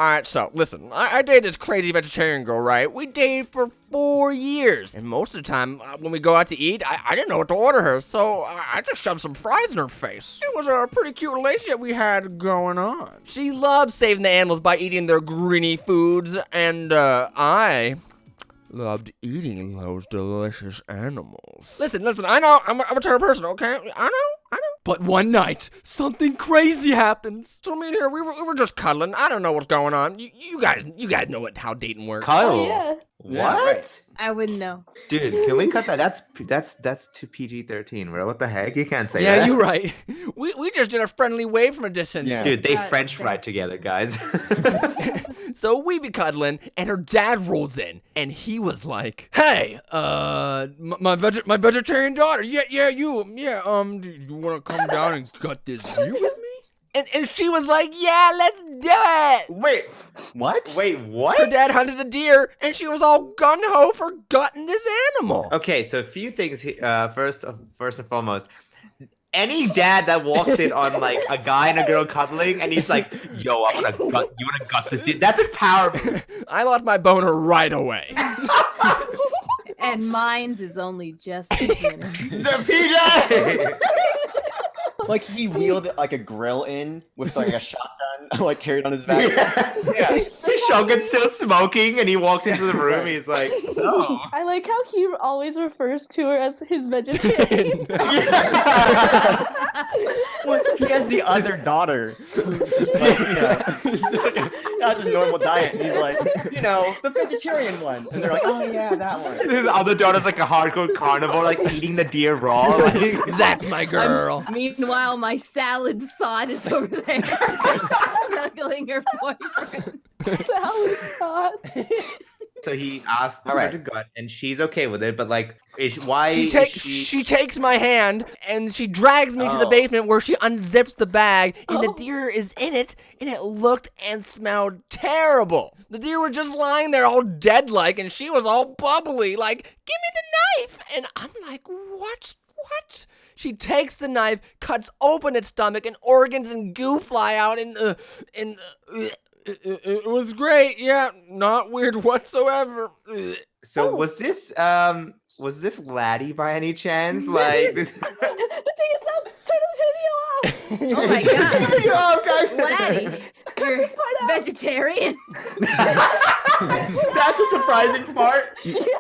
Alright, so, listen, I dated this crazy vegetarian girl, right? We dated for 4 years, and most of the time, when we go out to eat, I didn't know what to order her, so I just shoved some fries in her face. It was a pretty cute relationship we had going on. She loves saving the animals by eating their greeny foods, and, I loved eating those delicious animals. Listen, I know, I'm a terrible person, okay? I know. But one night, something crazy happens. So me and her, we were just cuddling. I don't know what's going on. You guys know how dating works. Kyle. Oh, yeah. What? Yeah, right. I wouldn't know. Dude, can we cut that? That's to PG-13, bro. What the heck? You can't say Yeah, that. you're right. We just did a friendly wave from a distance. Yeah. Dude, they God French damn. fried together, guys. So we be cuddling, and her dad rolls in, and he was like, "Hey, my vegetarian daughter, do you want to come down and gut this deer with me?" And she was like, "Yeah, let's do it." Wait, What? wait, Her what? dad hunted a deer, and she was all gun-ho for gutting this animal. Okay, so a few things. First and foremost, any dad that walks in on like a guy and a girl cuddling, and he's like, "Yo, I'm gonna gut. You wanna gut this deer?" That's a power move. I lost my boner right away. And mine's is only just beginning. The PJ. Like he wheeled like a grill in with like a shotgun, like carried on his back. Yeah. Shogun's still smoking, and he walks into the room. He's like, "Oh." I like how he always refers to her as his vegetarian. Well, he has the other daughter. Who's just like, not a normal diet. And he's like, the vegetarian one. And they're like, oh yeah, that one. His other daughter's like a hardcore carnivore, like eating the deer raw. Like, That's my girl. Meanwhile, my salad thought is over there snuggling her boyfriend. Salad thought. so he asks All her right. to gut, and she's okay with it. But like, why? She takes my hand and she drags me to the Oh. basement where she unzips the bag and the deer is in it, and it looked and smelled terrible. The deer were just lying there all dead like, and she was all bubbly like, "Give me the knife." And I'm like, what? She takes the knife, cuts open its stomach, and organs and goo fly out, and it was great. Yeah, not weird whatsoever. So was this Laddie by any chance? Like, this... The thing is, turn the video off. Oh my god. Oh, guys. Laddie, you're this part out. vegetarian? That's a surprising part.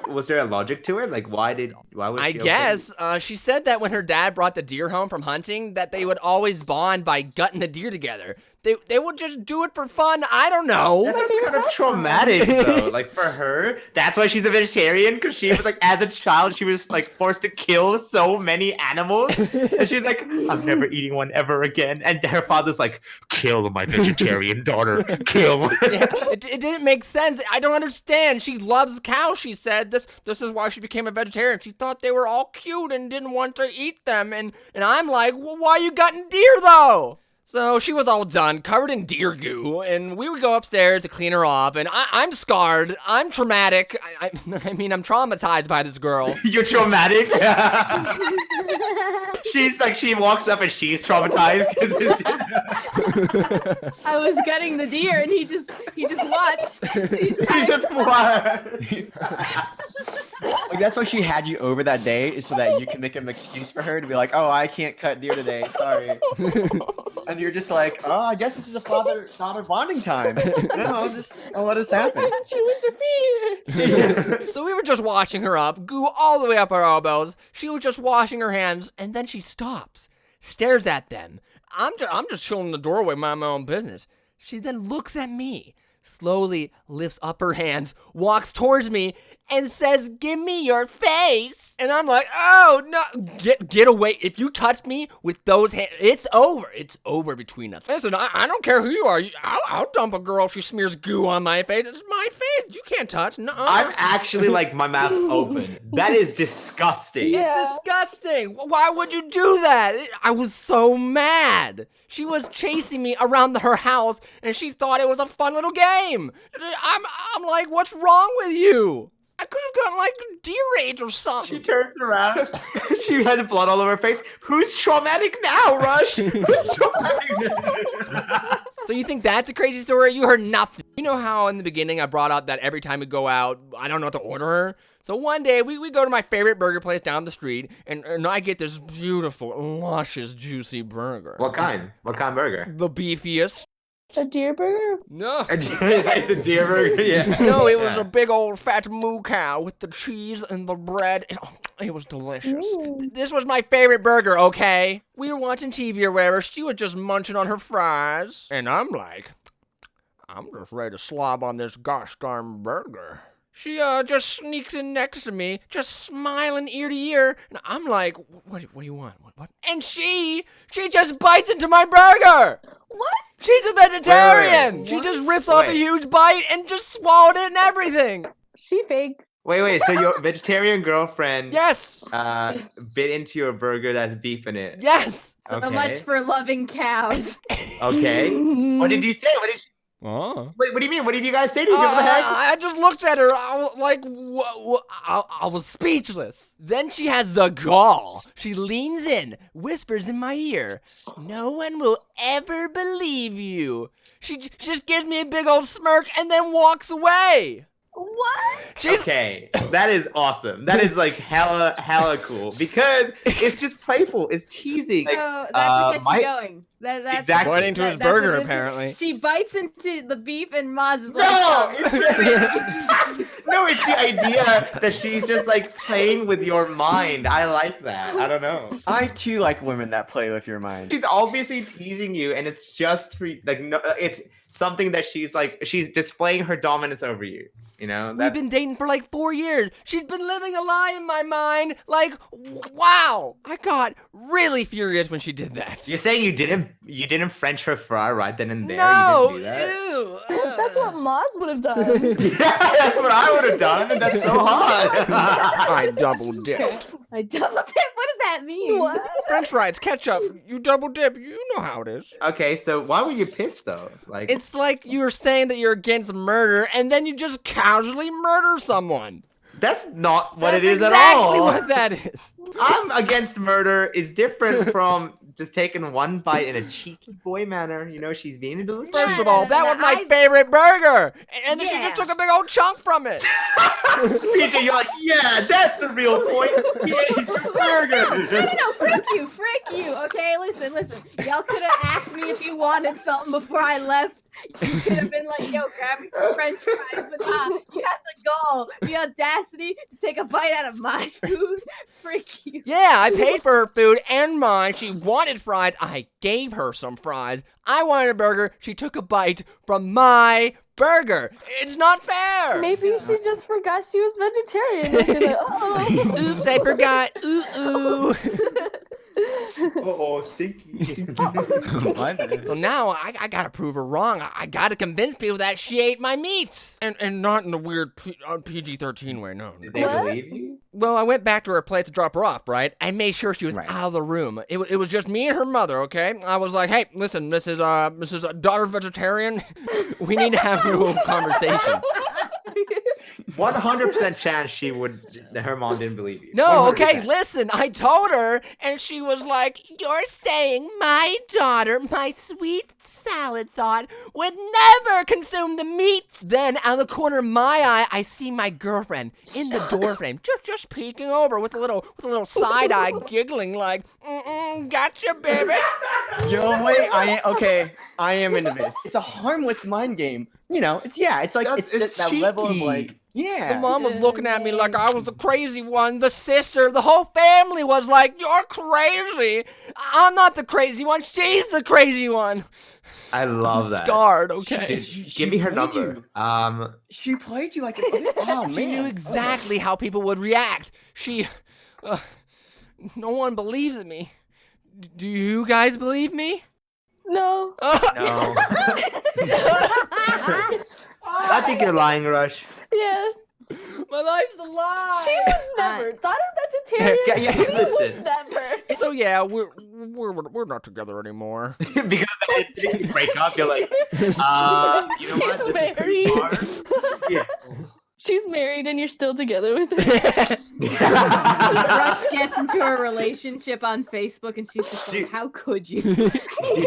Was there a logic to it? Like, why was she I okay? guess she said that when her dad brought the deer home from hunting, that they would always bond by gutting the deer together. They would just do it for fun. I don't know. That sounds kind of traumatic, though. Like, for her, that's why she's a vegetarian, because she was like, as a child, she was like forced to kill so many animals, and she's like, "I'm never eating one ever again." And her father's like, "Kill my vegetarian daughter, kill." Yeah, it didn't make sense. I don't understand. She loves cows, she said. This is why she became a vegetarian. She thought they were all cute and didn't want to eat them. And I'm like, well, why you gutting deer, though? So she was all done, covered in deer goo, and we would go upstairs to clean her off, and I'm scarred. I'm traumatic. I mean, I'm traumatized by this girl. You're traumatic. She's like, she walks up and she's traumatized. I was gutting the deer, and he just watched. She's just what? Like that's why she had you over that day, is so that you can make an excuse for her to be like, oh, I can't cut deer today, sorry. And you're just like, oh, I guess this is a father-daughter bonding time. I'll let this happen. She interfered. So we were just washing her up, goo all the way up her elbows. She was just washing her hands, and then she stops, stares at them. I'm just chilling in the doorway, minding my own business. She then looks at me, slowly lifts up her hands, walks towards me, and says, "Give me your face." And I'm like, "Oh, no, get away. If you touch me with those hands, it's over. It's over between us." Listen, I don't care who you are. I'll dump a girl if she smears goo on my face. It's my face. You can't touch. No. I'm actually like, my mouth open. That is disgusting. Yeah. It's disgusting. Why would you do that? I was so mad. She was chasing me around her house, and she thought it was a fun little game. I'm like, what's wrong with you? I could have on like deer rage or She something. turns around. She has blood all over her face. Who's traumatic now, Rush? Who's traumatic now? So you think that's a crazy story? You heard nothing. You know how in the beginning I brought up that every time we go out, I don't know what to order her? So one day we go to my favorite burger place down the street, and I get this beautiful, luscious, juicy burger. What kind? What kind of burger? The beefiest. A deer burger? No. It's a deer burger. Yeah. No, it was Yeah. a big old fat moo cow with the cheese and the bread. It was delicious. Ooh. This was my favorite burger, okay? We were watching TV or whatever. She was just munching on her fries. And I'm like, I'm just ready to slob on this gosh darn burger. She just sneaks in next to me, just smiling ear to ear. And I'm like, what do you want? What? And she just bites into my burger. What? She's a vegetarian. Wait. She just rips off a Wait. huge bite and just swallowed it and everything. She fake. Wait. So your vegetarian girlfriend Yes. bit into your burger that's beef in it. Yes. So Okay. much for loving cows. Okay. What did you say? What did she... Oh. Wait, what do you mean? What did you guys say to each other? What the heck? I just looked at her. I was like, what? I was speechless. Then she has the gall. She leans in, whispers in my ear, "No one will ever believe you." She just gives me a big old smirk and then walks away. What? She's Okay, that is awesome. That is like hella cool because it's just playful. It's teasing. So Like, that's what gets my- you going. That's Exactly. pointing to his that's what burger, it is. apparently. She bites into the beef and Maz is like, no, no, it's the idea that she's just like playing with your mind. I like that. I don't know. I too like women that play with your mind. She's obviously teasing you, and it's just for, like no, it's something that she's displaying her dominance over you. You know, We've that's been dating for like 4 years. She's been living a lie in my mind. Like, wow. I got really furious when she did that. you're saying you didn't French her fry right then and there. No. You didn't do that. Ew. That's what Maz would have done. Yeah, that's what I would have done, and that's so hard. I double dipped. I double dip. What does that mean? What? French fries, ketchup. You double dip. You know how it is. Okay, so why were you pissed though? Like, It's like you were saying that you're against murder, and then you just casually murder someone. that's not what That's it is exactly at all. what that is. I'm against murder is different from just taking one bite in a cheeky boy manner. You know, she's being delicious. First of all, that was my I- favorite burger, and then she Yeah. just took a big old chunk from it. PJ, you're like, yeah, that's the real point. He ate the burger. No, freak you. Okay, listen. Y'all could have asked me if you wanted something before I left. You could have been like, yo, grab me some French fries, but nah, you have the gall, the audacity to take a bite out of my food. Freak you. Yeah, I paid for her food and mine. She wanted fries. I gave her some fries. I wanted a burger. She took a bite from my burger. It's not fair. Maybe she just forgot she was vegetarian. And she's like, oh. Oops, I forgot. Ooh. Oh, stinky. So now I gotta prove her wrong. I gotta convince people that she ate my meat. And not in a weird PG-13 way, no. Did they What? believe you? Well, I went back to her place to drop her off, right? I made sure she was Right. out of the room. It was just me and her mother, okay? I was like, hey, listen, Mrs. Daughter Vegetarian, we need to have a little conversation. 100% chance her mom didn't believe you. No, okay, 100%. listen, I told her, and she was like, you're saying my daughter, my sweet salad thought, would never consume the meats. Then, out of the corner of my eye, I see my girlfriend in the doorframe, just peeking over with a little side eye, giggling like, gotcha, baby. Yo, wait, I am into this. It's a harmless mind game. You know, it's like That's- it's just that level of cheeky. like, yeah. The mom was looking at me like I was the crazy one. The sister, the whole family was like, you're crazy. I'm not the crazy one. She's the crazy one. I love that. Scarred, okay. Dude, She give me her played number. She played you like a oh man. She knew exactly how people would react. No one believes me. Do you guys believe me? No. No. I think you're lying, Rush. Yeah. My life's a lie. She would never. Daughter vegetarian. Yeah, She listen. would never. So yeah, we're not together anymore. Because if you break up, you're like, you know She's what? This is too married. far. Yeah. She's married. married and you're still together with her. Rush gets into a relationship on Facebook and she's just like, Dude. how could you? Dude,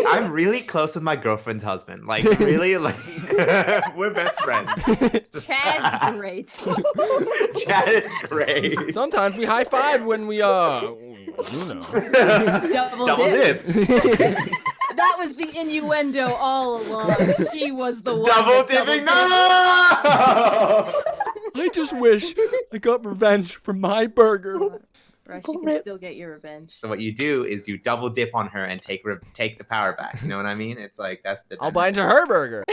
I'm really close with my girlfriend's husband. Like, really, like, we're best friends. Chad's great. Chad is great. Sometimes we high five when we you know. Double dip. That was the innuendo all along. She was the one. Double that dipping. No! I just wish I got revenge for my burger. Rush, you can still get your revenge. So what you do is you double dip on her and take the power back. You know what I mean? It's like that's the. I'll bite into her burger.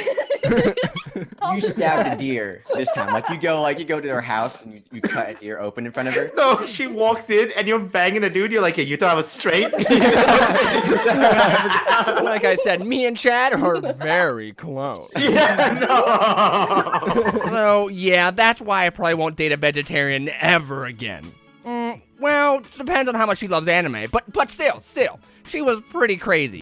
You stabbed a deer this time. Like you go to their house and you cut a deer open in front of her. No, she walks in and you're banging a dude. You're like, hey, you thought I was straight? Like I said, me and Chad are very close. Yeah, no. So, yeah, that's why I probably won't date a vegetarian ever again. Well, depends on how much she loves anime, but still, she was pretty crazy.